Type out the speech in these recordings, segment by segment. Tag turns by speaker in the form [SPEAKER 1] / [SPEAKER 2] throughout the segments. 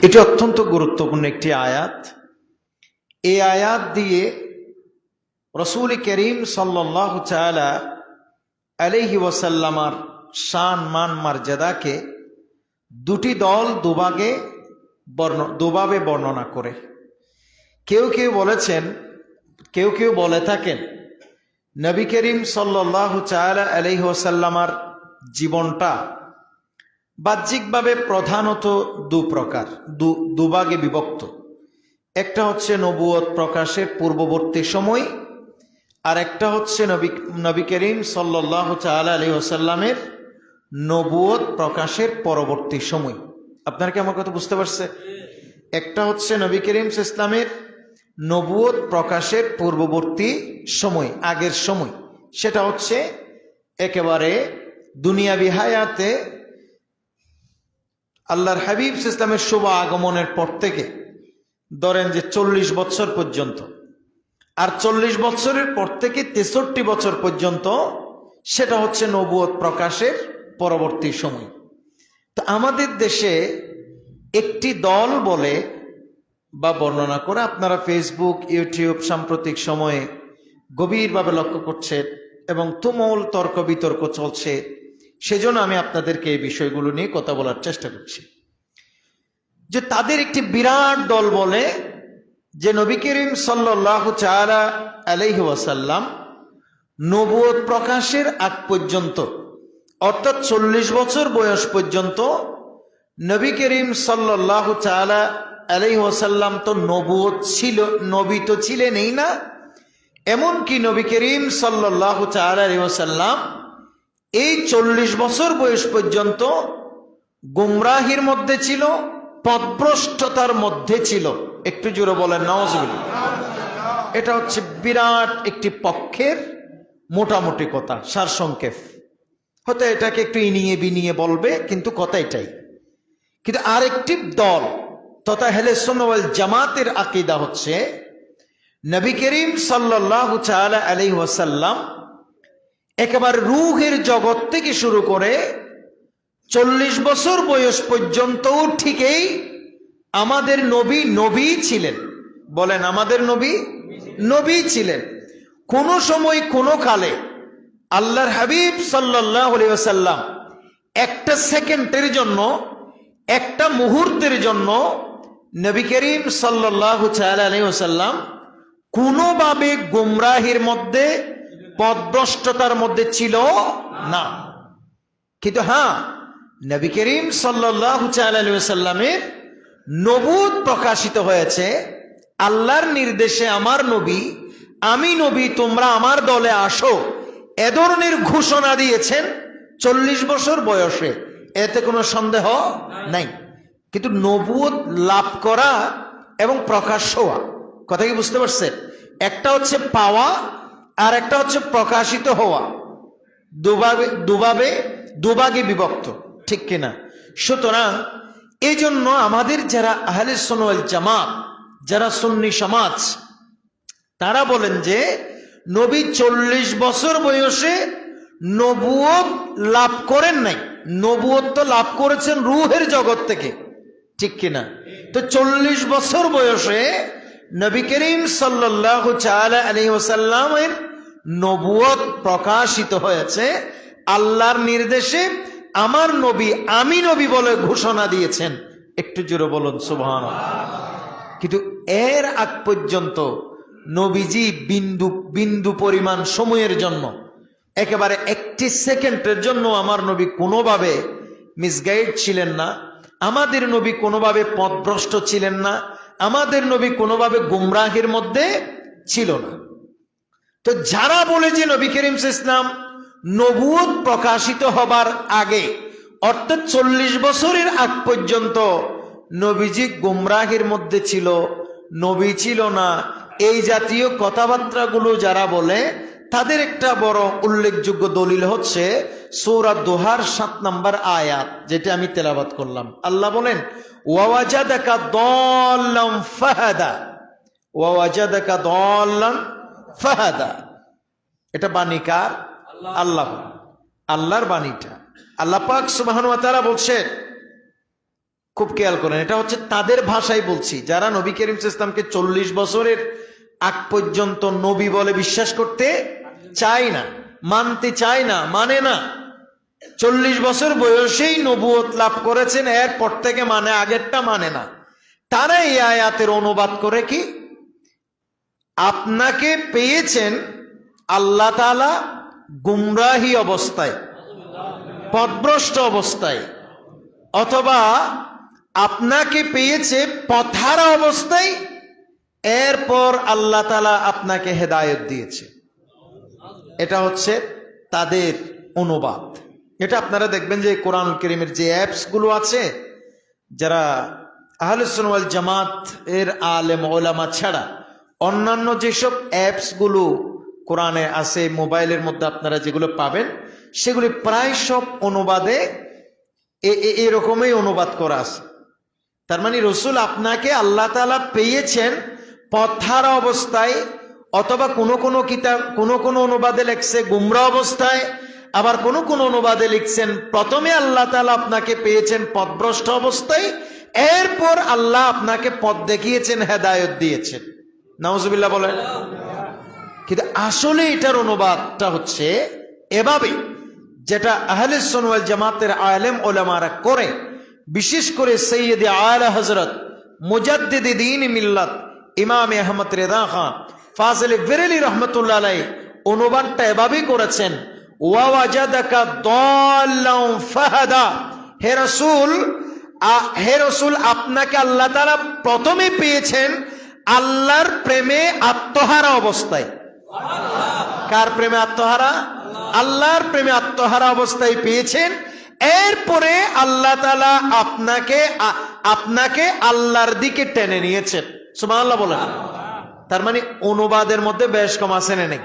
[SPEAKER 1] এটি অত্যন্ত গুরুত্বপূর্ণ একটি আয়াত। এই আয়াত দিয়ে রাসূল করিম সাল্লাল্লাহু তাআলা আলাইহি ওয়াসাল্লামার শান মান মর্যাদাকে দুটি দল দুভাবে বর্ণনা করে। কেউ কেউ বলেছেন, কেউ কেউ বলে থাকেন নবী করিম সাল্লাল্লাহু তাআলা আলাইহি ওয়াসাল্লামার জীবনটা বাহ্যিকভাবে প্রধানত দুভাগে বিভক্ত। একটা হচ্ছে নবুয়ত প্রকাশের পূর্ববর্তী সময়, আর একটা হচ্ছে নবী করিম সাল্লাল্লাহু তাআলা আলাইহি ওয়াসাল্লামের নবুয়ত প্রকাশের পরবর্তী সময়। আপনারা কি আমার কথা বুঝতে পারছে? একটা হচ্ছে নবী করিম ইসলামের নবুয়ত প্রকাশের পূর্ববর্তী সময়, আগের সময়, সেটা হচ্ছে একেবারে দুনিয়াবি হায়াতে আল্লাহর হাবিব ইসলামের শুভ আগমনের পর থেকে ধরেন যে 40 বছর পর্যন্ত, আর 40 বছরের পর থেকে 63 বছর পর্যন্ত সেটা হচ্ছে নবুয়ত প্রকাশের পরবর্তী সময়। তো আমাদের দেশে একটি দল বলে বা বর্ণনা করে, আপনারা ফেসবুক, ইউটিউব সাম্প্রতিক সময়ে গভীরভাবে লক্ষ্য করছেন এবং তুমুল তর্ক বিতর্ক চলছে। সেজন্য আমি আপনাদেরকে এই বিষয়গুলো নিয়ে কথা বলার চেষ্টা করছি। যে তাদের একটি বিরাট দল বলে যে নবী করিম সাল্লাল্লাহু তাআলা আলাইহি ওয়াসাল্লাম নবুয়ত প্রকাশের আগ পর্যন্ত, অর্থাৎ 40 বছর বয়স পর্যন্ত নবী করিম সাল্লাল্লাহু তাআলা আলাইহি ওয়াসাল্লাম তো নবুয়ত ছিল, নবী তো ছিলেনই না। এমনকি নবী করিম সাল্লাল্লাহু তাআলা আলাইহি ওয়াসাল্লাম এই 40 বছর বয়স পর্যন্ত গুমরাহির মধ্যে ছিল, পথভ্রষ্টতার মধ্যে ছিল। একটু জোরে বলেন নাউজুবিল্লাহ। এটা হচ্ছে বিরাট একটি পক্ষের মোটামুটি কথা, সারসংক্ষেপ। হয়তো এটাকে একটু ইনিয়ে বিনিয়ে বলবে, কিন্তু কথা এটাই। কিন্তু আরেকটি দল তথা আহলে সুন্নাহ ওয়াল জামাতের আকীদা হচ্ছে নবী করিম সাল্লাল্লাহু তাআলা আলাইহি ওয়াসাল্লাম একেবারে রূহের জগৎ থেকে শুরু করে 40 বছর বয়স পর্যন্তও ঠিকই আমাদের নবী নবী ছিলেন। বলেন, আমাদের নবী নবী ছিলেন। কোন সময় কোন কালে আল্লাহর হাবিব সাল্লাল্লাহু আলাইহি ওয়াসাল্লাম একটা সেকেন্ডের জন্য, একটা মুহূর্তের জন্য নবী করিম সাল্লাল্লাহু তাআলা আলাইহি ওয়াসাল্লাম কোনোভাবে গুমরাহির মধ্যে, পথভ্রষ্টতার মধ্যে ছিল না। কিন্তু হ্যাঁ, নবী করিম সাল্লাল্লাহু তাআলা আলাইহি ওয়াসাল্লামের নবুয়ত প্রকাশিত হয়েছে আল্লাহর নির্দেশে। আমার নবী, আমি নবী, তোমরা আমার দলে আসো, এ ধরনের ঘোষণা দিয়েছেন 40 বছর বয়সে। এতে কোনো সন্দেহ নাই। কিন্তু নবুয়ত লাভ করা এবং প্রকাশ হওয়া, কথা কি বুঝতে পারছেন? একটা হচ্ছে পাওয়া আর একটা হচ্ছে প্রকাশিত হওয়া, দুভাগে বিভক্ত, ঠিক কিনা? সুতরাং এই জন্য আমাদের যারা আহলে সুন্নাহ ওয়াল জামাত, যারা সুন্নি সমাজ, তারা বলেন যে নবী 40 বছর বয়সে নবুয়ত লাভ করেন নাই। নবুয়ত তো লাভ করেছেন রূহের জগৎ থেকে, ঠিক কিনা? তো 40 বছর বয়সে নবী করিম সাল্লাল্লাহু তাআলা আলাইহি ওয়াসাল্লামের নবুয়ত প্রকাশিত হয়েছে আল্লাহর নির্দেশে। আমার নবী, আমি নবী বলে ঘোষণা দিয়েছেন। একটু জোরে বলুন সুবহানাল্লাহ। কিন্তু এর আগ পর্যন্ত নবীজি বিন্দু পরিমাণ সময়ের জন্য, একেবারে একটি সেকেন্ডের জন্য আমার নবী কোনোভাবে মিসগাইড ছিলেন না। আমাদের নবী কোনোভাবে পথভ্রষ্ট ছিলেন না। আমাদের নবী কোনোভাবে গুমরাহির মধ্যে ছিল না। তো যারা বলে যে নবী করিম ইসলাম নবুয়ত প্রকাশিত হবার আগে, অর্থাৎ 40 বছরের আগ পর্যন্ত নবীজি গুমরাহির মধ্যে ছিল, নবী ছিল না, এই জাতীয় কথাবার্তাগুলো যারা বলে, তাদের একটা বড় উল্লেখযোগ্য দলিল হচ্ছে সূরা দোহার 7 নম্বর আয়াত, যেটা আমি তেলাওয়াত করলাম। আল্লাহ বলেন, ওয়াওয়াজাদাকা দাল্লান ফাহাদা, ওয়াওয়াজাদাকা দাল্লান ফাহাদা। এটা বাণী কার? আল্লাহ, আল্লাহর বাণীটা। আল্লাহ পাক সুবহানাহু ওয়া তাআলা বলছেন, খুব খেয়াল করেন, এটা হচ্ছে তাদের ভাষায় বলছি, যারা নবী করিম সাল্লাল্লাহু আলাইহি ওয়াসাল্লামকে 40 বছরের আগ পর্যন্ত নবী বলে বিশ্বাস করতে চায় না, মানতে চায় না, মানে না। 40 বছর বয়সেই নবুয়ত লাভ করেছেন, এরপর থেকে মানে, আগেরটা মানে না। তারা এই আয়াতের অনুবাদ করে কি, আপনাকে পেয়েছেন আল্লাহ তাআলা গুমরাহি অবস্থায়, পথভ্রষ্ট অবস্থায়, অথবা আপনাকে পেয়েছে পথহারা অবস্থায়, এরপর আল্লাহ তাআলা আপনাকে হেদায়েত দিয়েছে। এটা হচ্ছে তাদের অনুবাদ। এটা আপনারা দেখবেন যে কোরআনুল কারীমের যে অ্যাপস গুলো আছে, যারা আহলে সুন্নাহ ওয়াল জামাত এর আলেম ওলামা ছাড়া অন্যান্য যেসব অ্যাপস গুলো কোরআনে আছে, মোবাইলের মধ্যে আপনারা যেগুলো পাবেন, সেগুলি প্রায় সব অনুবাদে এরকমই অনুবাদ করা আছে। তার মানে রসুল আপনাকে আল্লাহ তাআলা পেয়েছেন পথহারা অবস্থায়, অথবা কোনো কিতাব কোনো অনুবাদে লিখছে গুমরা অবস্থায়, আবার কোনো অনুবাদে লিখছেন প্রথমে আল্লাহ তাআলা আপনাকে পেয়েছেন পথভ্রষ্ট অবস্থায়, এরপর আল্লাহ আপনাকে পথ দেখিয়েছেন, হেদায়েত দিয়েছেন। নাউজুবিল্লাহ বলেন। কিন্তু আসলে এটার অনুবাদটা হচ্ছে এভাবে, যেটা আহলে সুন্নাহ ওয়াল জামাতের আলেম ওলামারা করে, বিশেষ করে সৈয়দে আলা হযরত মুজাদ্দিদে দ্বীন মিল্লাত ইমাম আহমদ রেদা খান ফাজিল বেরেলি রহমতুল্লাহ আলাইহি অনুবাদটা এভাবেই করেছেন, ওয়া ওয়াজাদাকা দাল্লান ফাহাদা। হে রাসূল, আপনাকে আল্লাহ তাআলা প্রথমে পেয়েছেন আল্লাহর প্রেমে আত্মহারা অবস্থায়। কার প্রেমে আত্মহারা? আল্লাহর প্রেমে আত্মহারা অবস্থায় পেয়েছেন, এরপরে আল্লাহ তাআলা আপনাকে আল্লাহর দিকে টেনে নিয়েছেন। সুবহানাল্লাহ বলেন। তার মানে অনুবাদের মধ্যে বেশ কম আছে না? নেই।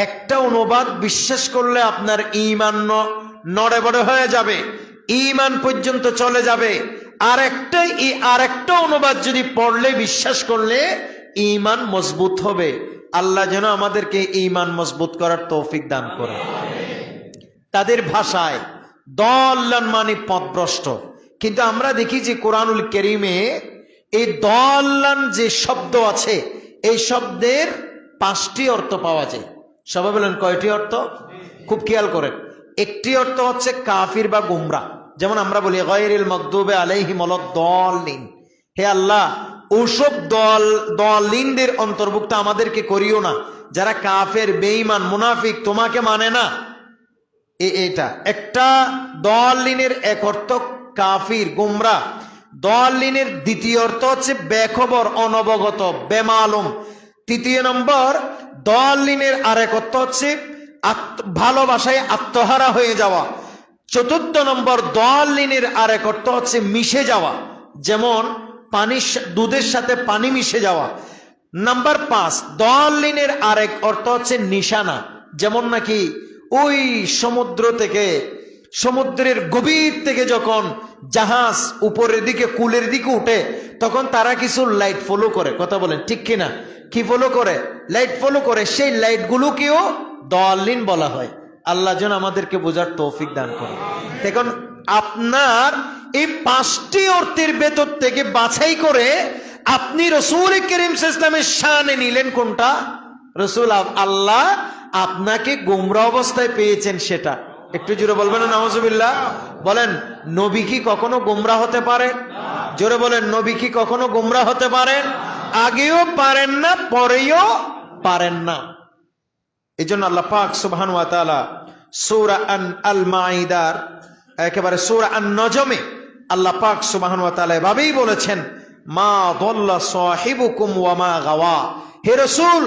[SPEAKER 1] একটা অনুবাদ বিশ্বাস করলে আপনার ঈমান নড়ে বড়ে হয়ে যাবে, ঈমান পর্যন্ত চলে যাবে। আর একটা অনুবাদ যদি পড়লে, বিশ্বাস করলে ঈমান মজবুত হবে। আল্লাহ যেন আমাদেরকে ঈমান মজবুত করার তৌফিক দান করে। তাদের ভাষায় দল্লান মানে পথভ্রষ্ট, কিন্তু আমরা দেখি যে কোরআনুল কারীমে এই দল্লান যে শব্দ আছে, এই শব্দের 5টি অর্থ পাওয়া যায়। সবাই বলেন কয়টি অর্থ? খুব খেয়াল করেন। একটি অর্থ হচ্ছে কাফির বা গুমরা, যেমন আমরা বলি গায়রিল মাগদুবি আলাইহিম ওয়ালাদ-দাল্লিন। হে আল্লাহ, ওসব দলিনদের অন্তর্ভুক্ত আমাদেরকে করিও না যারা কাফের, বেঈমান, মুনাফিক, তোমাকে মানে না। এটা একটা দলিনের এক অর্থ কাফির, গুমরা। দলিনের দ্বিতীয় অর্থ হচ্ছে বেখবর, অনবগত, বেমালুম। তৃতীয় নম্বর দলিনের আরেক অর্থ হচ্ছে ভালোবাসায় আত্মহারা হয়ে যাওয়া। চতুর্থ নম্বর দলিনের আরেক অর্থ হচ্ছে মিশে যাওয়া, যেমন দুধের সাথে পানি মিশে যাওয়া। নাম্বার 5 দলিনের আরেক অর্থ হচ্ছে নিশানা, যেমন নাকি ওই সমুদ্রের গভীর থেকে যখন জাহাজ উপরের দিকে কুলের দিকে উঠে, তখন তারা কিছু লাইট ফলো করে। কথা বলেন ঠিক কিনা? কি ফলো করে? লাইট ফলো করে। সেই লাইটগুলোকেও দলিন বলা হয়। আল্লাহ যেন আমাদেরকে বোঝার তৌফিক দান করে। দেখুন, আপনার এই 5টি অর্থের ভেতর থেকে বাছাই করে আপনি রাসূল কারীম সাল্লাল্লাহু আলাইহি ওয়াসাল্লামের শানে নিলেন কোনটা? রাসূল আল্লাহ আপনাকে গোমরা অবস্থায় পেয়েছেন সেটা। একটু জোরে বলবেন না নাউজুবিল্লাহ? বলেন, নবী কি কখনো গোমরা হতে পারে? জোরে বলেন, নবী কি কখনো গোমরা হতে পারেন? আগেও পারেন না, পরেও পারেন না। এই জন্য আল্লাহ পাক সুবহানাহু ওয়া তাআলা সূরা আল মাঈদার একেবারে সূরা আন-নজমে আল্লাহ পাক সুবহানাহু ওয়া তাআলা এভাবেই বলেছেন, মা দাল্লা সাহিবুকুম ওয়া মা গাওয়া। হে রাসূল,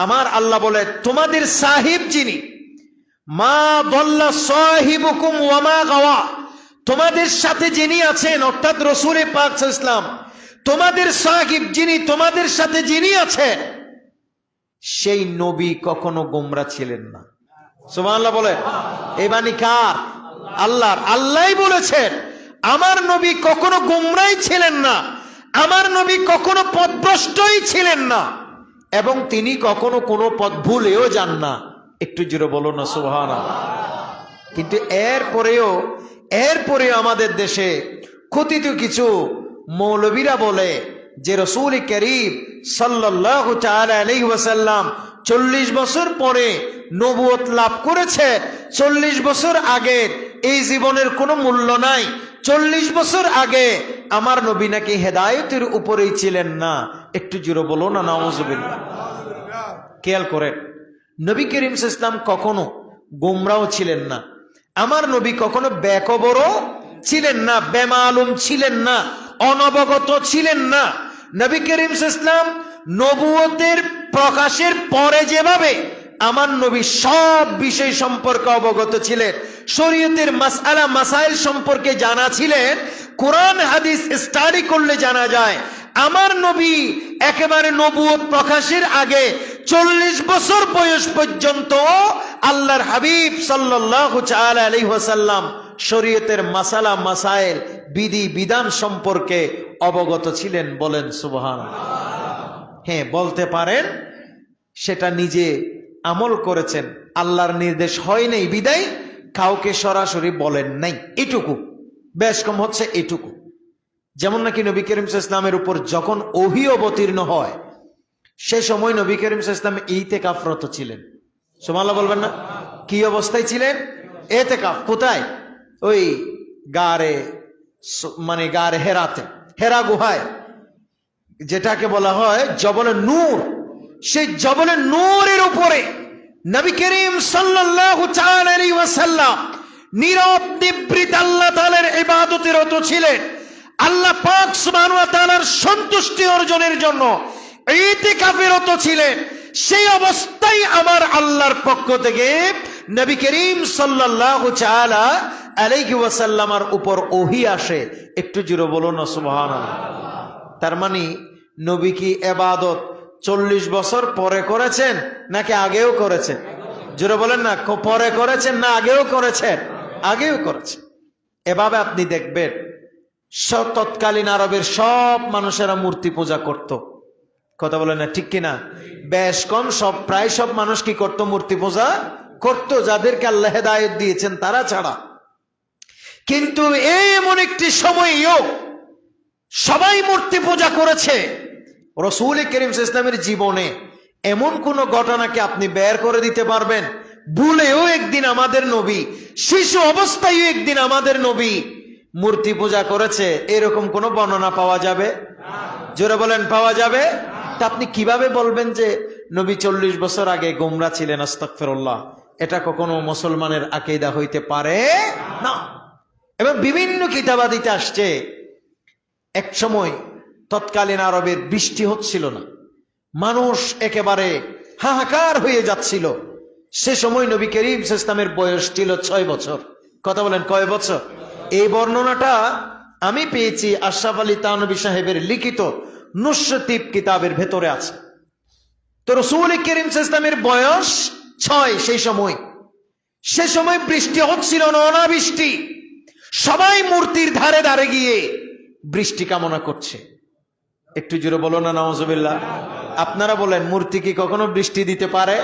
[SPEAKER 1] আমার আল্লাহ বলে তোমাদের সাহিব যিনি, মা দাল্লা সাহিবুকুম ওয়া মা গাওয়া, তোমাদের সাথে যিনি আছেন, অর্থাৎ রাসূল পাক সাল্লাল্লাহু আলাইহি ওয়াসাল্লাম, তোমাদের সাহিব যিনি, তোমাদের সাথে যিনি আছেন, সেই নবী কখনো গোমরা ছিলেন না। সুবহানাল্লাহ বলে। এই বাণী কার? আল্লাহর। আল্লাহই বলেছেন আমার নবী কখনো গোমরাই ছিলেন না, আমার নবী কখনো পথভ্রষ্টই ছিলেন না, এবং তিনি কখনো কোনো পথ ভুলেও যান না। একটু জোরে বলো না সুবহানাল্লাহ। কিন্তু এরপরেও আমাদের দেশে কথিত কিছু মৌলবীরা বলে যে রাসূল করিম সাল্লাল্লাহু তাআলা আলাইহি ওয়াসাল্লাম 40 বছর পরে নবুয়ত লাভ করেছে, 40 বছর আগে এই জীবনের কোনো মূল্য নাই, 40 বছর আগে আমার নবী নাকি হেদায়েতের উপরেই ছিলেন না। একটু জোরে বলো না নাউজুবিল্লাহ। খেয়াল করেন, নবী করিম সাল্লাল্লাহু আলাইহি ওয়াসাল্লাম কখনো গোমরাও ছিলেন না, আমার নবী কখনো বেখবরও ছিলেন না, বেমালুম ছিলেন না, অনবগত ছিলেন না। নবী করিম সাল্লাল্লাহু আলাইহি ওয়াসাল্লাম নবুয়তের প্রকাশের পরে যেভাবে আমার নবী সব বিষয় সম্পর্কে অবগত ছিলেন, শরীয়তের মাসআলা মাসাইল সম্পর্কে জানা ছিলেন, কোরআন হাদিস স্টাডি করলে জানা যায় আমার নবী একেবারে নবুয়ত প্রকাশের আগে 40 বছর বয়স পর্যন্ত আল্লাহর হাবিব সাল্লাল্লাহু তাআলা আলাইহি ওয়াসাল্লাম শরীয়তের মাসালা মাসাইল বিধি বিধান সম্পর্কে অবগত ছিলেন। বলেন সুবহানাল্লাহ। হ্যাঁ, বলতে পারেন সেটা নিজে আমল করেছেন, আল্লাহর নির্দেশ হয় নাই বিদায় কাউকে সরাসরি বলেন নাই, এটুকু। বেশ কম হচ্ছে এটুকু। যেমন নাকি নবী করিম সাল্লাল্লাহু আলাইহি ওয়াসাল্লামের উপর যখন ওহী অবতীর্ণ হয় সে সময় নবী করিম সাল্লাল্লাহু আলাইহি ওয়াসাল্লাম ইতিকাফরত ছিলেন। সুবহানাল্লাহ বলবেন না? কি অবস্থায় ছিলেন? ইতিকাফ। কোথায়? ওই গারে, মানে গারে হেরাতে, হেরা গুহায়, যেটাকে বলা হয় জবলে নূর, সেই জবলে নূরের উপরে নবী করিম সাল্লাল্লাহু তাআলা আলাইহি ওয়াসাল্লাম নীরব নিভৃত আল্লাহ তাআলার ইবাদতে রত ছিলেন। আল্লাহ পাক সুবহানাহু ওয়া তাআলার সন্তুষ্টি অর্জনের জন্য ইতিকাফে রত ছিলেন। সেই অবস্থায় আমার আল্লাহর পক্ষ থেকে নবী করিম সাল্লাল্লাহু তাআলা আলাইহি ওয়াসাল্লামের উপর ওহী আসে। একটু জোরে বলুন না সুবহানাল্লাহ। তার মানে নবী কি ইবাদত 40 বছর পরে করেছেন নাকি আগেও করেছেন? জোরে বলেন না, পরে করেছেন না আগেও করেছেন? আগেও করেছেন। এভাবে আপনি দেখবেন তৎকালীন আরবের সব মানুষেরা মূর্তি পূজা করত। কথা বলেন না, ঠিক কিনা? বেশ কম সব, প্রায় সব মানুষ কি করত? মূর্তি পূজা করত, যাদেরকে আল্লাহ হেদায়েত দিয়েছেন তারা ছাড়া। কিন্তু এই এমন একটি সময়ও সবাই মূর্তি পূজা করেছে। রাসূল করিম সাল্লাল্লাহু আলাইহি ওয়াসাল্লামের জীবনে এমন কোন ঘটনাকে আপনি বের করে দিতে পারবেন ভুলেও একদিন আমাদের নবী, শিশু অবস্থায় একদিন আমাদের নবী মূর্তি পূজা করেছে, এরকম কোন বর্ণনা পাওয়া যাবে? জোরে বলেন, পাওয়া যাবে? তা আপনি কিভাবে বলবেন যে নবী 40 বছর আগে গোমরা ছিলেন? আস্তাগফিরুল্লাহ। এটা কখনো মুসলমানের আকীদা হইতে পারে না। এবং বিভিন্ন কিতাবাদিতে আসছে এক সময় তৎকালীন আরবের বৃষ্টি হচ্ছিল না, মানুষ একেবারে হাহাকার হয়ে যাচ্ছিল। সে সময় নবী করিম সাল্লাল্লাহু আলাইহি ওয়াসাল্লামের বয়স ছিল 6 বছর। কথা বলেন, কয় বছর? এই বর্ণনাটা আমি পেয়েছি আশরাফ আলী থানভী সাহেবের লিখিত নুসরাতিব কিতাবের ভেতরে আছে। তো রাসূল করিম সাল্লাল্লাহু আলাইহি ওয়াসাল্লামের বয়স 6 সে সময় বৃষ্টি হচ্ছিল না, অনাবৃষ্টি। সবাই মূর্তির ধারে ধারে গিয়ে বৃষ্টি কামনা করছে। একটু জোরে বলো না নাউজুবিল্লাহ। আপনারা বলেন, মূর্তি কি কখনো বৃষ্টি দিতে পারে?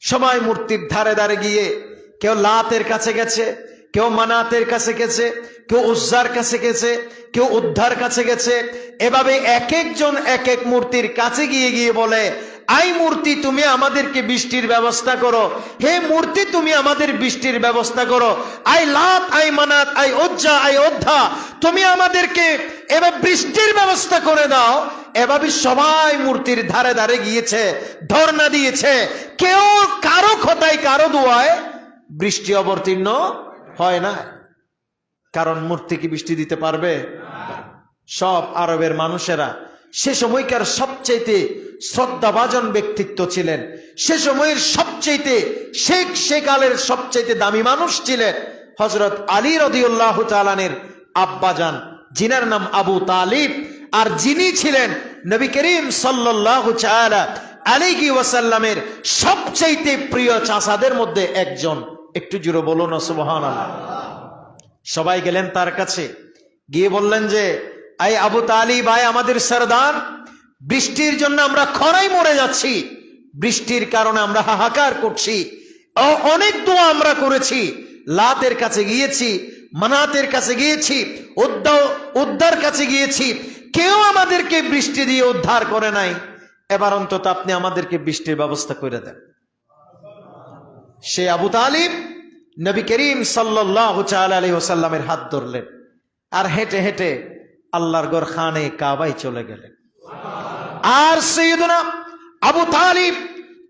[SPEAKER 1] সবাই মূর্তির ধারে ধারে গিয়ে কেউ লাতের কাছে গেছে, কেউ মানাতের কাছে গেছে, কেউ উজ্জার কাছে গেছে, কেউ উদ্ধার কাছে গেছে। এভাবে এক একজন এক এক মূর্তির কাছে গিয়ে গিয়ে বলে, আই মূর্তি তুমি আমাদেরকে বৃষ্টির ব্যবস্থা করো, হে মূর্তি তুমি আমাদের বৃষ্টির ব্যবস্থা করো, আই লাত আই মানাত আই উজ্জা আই উদ্ধা তুমি আমাদেরকে এবার বৃষ্টির ব্যবস্থা করে দাও। এভাবে সবাই মূর্তির ধারে ধারে গিয়েছে, ধর্ণা দিয়েছে। কেউ কারো কথায় কারো দোয়ায় বৃষ্টি অবতীর্ণ হয় না, কারণ মূর্তি কি বৃষ্টি দিতে পারবে? সব আরবের মানুষেরা সে সময়কার সবচাইতে শ্রদ্ধাভাজন ব্যক্তিত্ব ছিলেন। সে সময়ের সবচাইতে সে কালের সবচাইতে দামি মানুষ ছিলেন হযরত আলী রাদিয়াল্লাহু তাআলা এর আব্বাজান, যিনার নাম আবু তালিব, আর যিনি ছিলেন নবী করিম সাল্লাল্লাহু তাআলা আলাইহি ওয়াসাল্লামের সবচাইতে প্রিয় চাচাদের মধ্যে একজন। একটু জোরে বলুন না সুবহানাল্লাহ। সবাই গেলেন তার কাছে, গিয়ে বললেন যে, আই আবু তালিব, আই আমাদের সরদার, বৃষ্টির জন্য আমরা খরায় মরে যাচ্ছি, বৃষ্টির কারণে আমরা হাহাকার করছি, অনেক দোয়া আমরা করেছি, লাতের কাছে গিয়েছি, মানাতের কাছে গিয়েছি, উদ্দার কাছে গিয়েছি, কেউ আমাদেরকে বৃষ্টি দিয়ে উদ্ধার করে নাই। এবার অন্তত আপনি আমাদেরকে বৃষ্টির ব্যবস্থা করে দেন। সে আবু তালিব নবী করিম সাল্লাল্লাহু তাআলা আলাইহি ওয়াসাল্লামের হাত ধরলেন আর হেঁটে হেঁটে আল্লাহর ঘর খানে কাবায় চলে গেলেন। আর সাইয়্যিদুনা আবু তালিব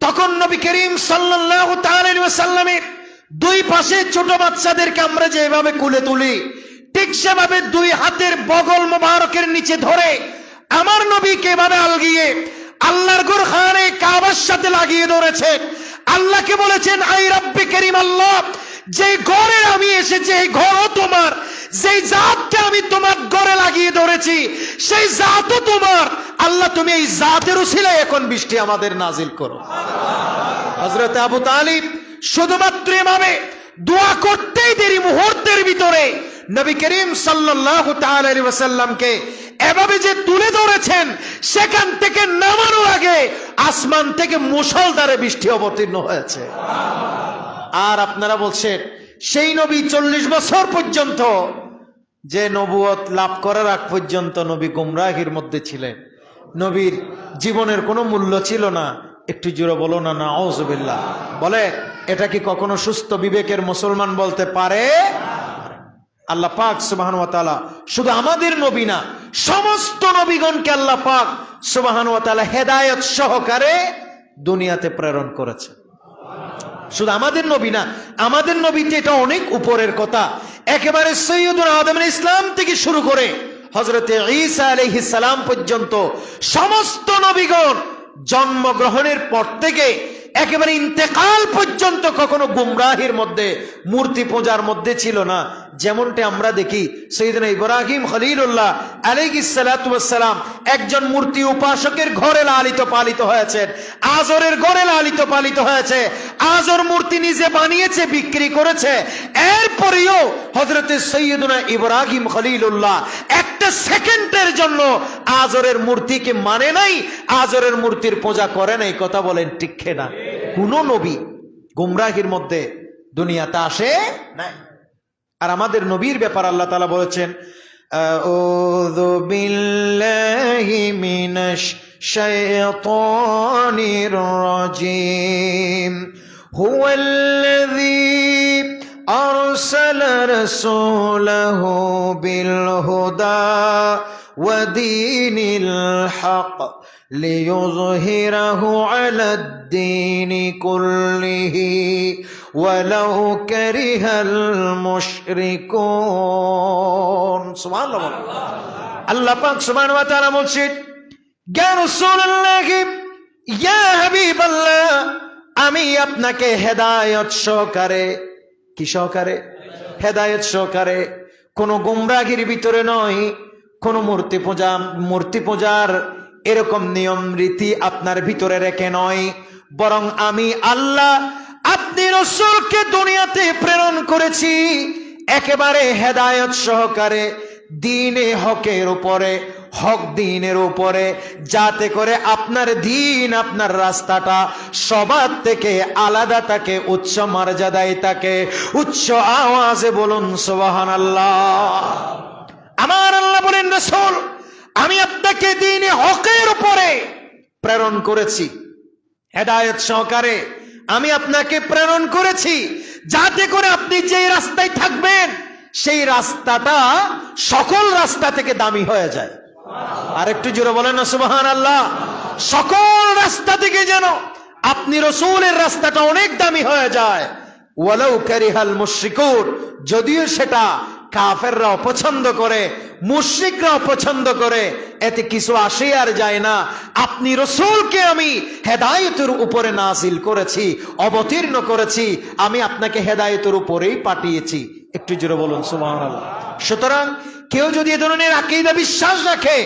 [SPEAKER 1] তখন নবী করিম সাল্লাল্লাহু তাআলা আলাইহি ওয়াসাল্লামের দুই পাশে ছোট বাচ্চাদেরকে আমরা যেভাবে কুলে তুলি, ঠিক সেভাবে দুই হাতের বগল মোবারকের নিচে ধরে আমার নবীকে এভাবে আলগিয়ে আল্লাহর ঘর খানে কাবার সাথে লাগিয়ে ধরেছে। আল্লাহকে বলেছেন, আই রাব্বি করিম আল্লাহ, যে ঘরে আমি এসেছি এই ঘরও তোমার, যেই জাতকে আমি তোমার ঘরে লাগিয়ে ধরেছি সেই জাতও তোমার। আল্লাহ তুমি এই জাতের উসিলায় এখন বৃষ্টি আমাদের নাজিল করো। হযরত আবু তালিব শুধুমাত্র এভাবে দোয়া করতেই দেরি মুহূর্তের ভিতরে নবী করিম সাল্লাল্লাহু তাআলা আলাইহি ওয়াসাল্লামকে এভাবে যে তুলে ধরেছেন, সেখান থেকে নামানোর আগে আসমান থেকে মুষলধারে বৃষ্টি অবতীর্ণ হয়েছে। আর আপনারা বলছেন সেই নবী 40 বছর পর্যন্ত, যে নবুয়ত লাভ করার আগ পর্যন্ত নবী গুমরাহির মধ্যে ছিলেন, নবীর জীবনের কোনো মূল্য ছিল না। একটু জোরে বলো না নাউযুবিল্লাহ। বলে এটা কি কখনো সুস্থ বিবেকের মুসলমান বলতে পারে? আল্লাহ পাক সুবহানাহু ওয়া তাআলা শুধু আমাদের নবী না, সমস্ত নবীগণকে আল্লাহ পাক সুবহানাহু ওয়া তাআলা হেদায়েত সহকারে দুনিয়াতে প্রেরণ করেছে। শুধু আমাদের নবী না, আমাদের নবীতে এটা অনেক উপরের কথা। একেবারে সৈয়দুনা আদম আলাইহিস সালাম থেকে শুরু করে হযরতে ঈসা আলাইহিস সালাম পর্যন্ত সমস্ত নবীগণ জন্মগ্রহণের পর থেকে একেবারে ইন্তেকাল পর্যন্ত কখনো গুমরাহির মধ্যে, মূর্তি পূজার মধ্যে ছিল না। যেমনটা আমরা দেখি সাইয়েদনা ইব্রাহিম খলিলুল্লাহ আলাইহিস সালাতু ওয়াস সালাম একজন মূর্তি উপাসকের ঘরে লালিত পালিত হয়েছেন, আজরের ঘরে লালিত পালিত হয়েছে। আজর মূর্তি নিজে বানিয়েছে, বিক্রি করেছে। এরপরেও হযরতে সাইয়েদনা ইব্রাহিম খলিলুল্লাহ একটা সেকেন্ডের জন্য আজরের মূর্তিকে মানে নাই, আজরের মূর্তির পূজা করে নাই। কথা বলেন ঠিক না? কোন নবী গুমরাহির মধ্যে দুনিয়াতে আসে নাই। আর আমাদের নবীর ব্যাপার আল্লাহ তাআলা বলেছেন, আউযু বিল্লাহি মিনাশ শাইতানির রাজীম, হুয়াল্লাযী আরসালা রাসূলাহু বিল হুদা ওয়া দীনিল হক লিইয়ুযহিরাহু আলাদ-দীনি কুল্লিহি ওয়ালাউ কারিহাল মুশরিকুন। সুবহানাল্লাহ। আল্লাহ পাক সুবহানাহু ওয়া তাআলা বলছেন, ইয়া রাসূলুল্লাহ, ইয়া হাবিবাল্লাহ, আমি আপনাকে হেদায়েত সহকারে, কি সহকারে? হেদায়েত সহকারে, কোন গুমরাহির ভিতরে নয়, কোন মূর্তি পূজার এরকম নিয়ম রীতি আপনার ভিতরে রেখে নয়, বরং আমি আল্লাহ আপনি রাসূলকে দুনিয়াতে প্রেরণ করেছি একেবারে হেদায়েত সহকারে, দ্বীনে হকের উপরে, হক দ্বীনের উপরে, যাতে করে আপনার দ্বীন, আপনার রাস্তাটা সবার থেকে আলাদা থাকে, উচ্চ মর্যাদায় থাকে। উচ্চ আওয়াজে বলুন সুবহানাল্লাহ। আমার আল্লাহ বলেন, রাসূল আমি আপনাকে দ্বীনে হকের উপরে প্রেরণ করেছি, হেদায়েত সহকারে আমি আপনাকে প্রেরণ করেছি, যাতে করে আপনি যে রাস্তায় থাকবেন সেই রাস্তাটা সকল রাস্তা থেকে দামি হয়ে যায়। আর একটু জোরে বলেন না সুবহানাল্লাহ। সকল রাস্তা থেকে যেন আপনি রাসূলের রাস্তাটা অনেক দামি হয়ে যায়। ওয়ালাউ কারিহাল মুশরিকুন, যদিও সেটা কাফেররা অপছন্দ করে, মুশরিকরা অপছন্দ করে, এতে কিছু আসে আর যায় না। আপনি রাসূলকে আমি হেদায়েতের উপরে নাজিল করেছি, অবতীর্ণ করেছি, আমি আপনাকে হেদায়েতের উপরেই পাঠিয়েছি। একটু জোরে বলুন সুবহানাল্লাহ। সুতরাং কেউ যদি এ ধরনের আকীদা বিশ্বাস রাখে,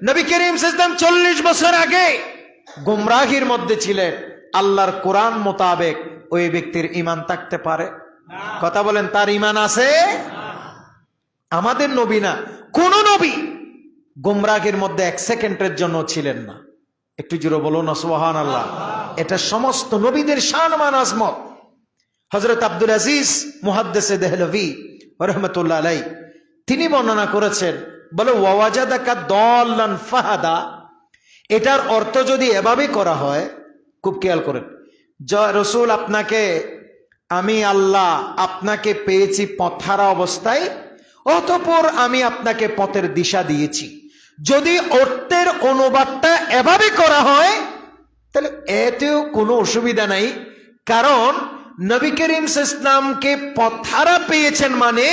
[SPEAKER 1] নবী করিম সাল্লাল্লাহু আলাইহি ওয়াসাল্লাম 40 বছর আগে গুমরাহির মধ্যে ছিলেন, আল্লাহর কোরআন মোতাবেক ওই ব্যক্তির ঈমান থাকতে পারে? কথা বলেন, তার ঈমান আছে? আমাদের নবী না, কোন নবী গুমরাহির মধ্যে এক সেকেন্ডের জন্য ছিলেন না। একটু জোরে বলুন না সুবহানাল্লাহ। এটা সমস্ত নবীদের শান মান আজমত। হযরত আব্দুল আজিজ মুহাদ্দিসে দেহলভী রাহমাতুল্লাহ আলাই তিনি বর্ণনা করেছেন, বলে ওয়াজাদাকা দাল্লান ফাহাদা, এটার অর্থ যদি এভাবে করা হয়, খুব খেয়াল করেন, রাসূল আপনাকে, আমি আল্লাহ আপনাকে পেয়েছি পথহারা অবস্থায়, অতঃপর আমি আপনাকে পথের দিশা দিয়েছি। যদি অর্থের অনুবাদটা এভাবে করা হয় তাহলে এতেও কোনো অসুবিধা নাই, কারণ নবী করিম সাল্লাল্লাহু আলাইহি ওয়াসাল্লামকে পথহারা পেয়েছেন মানে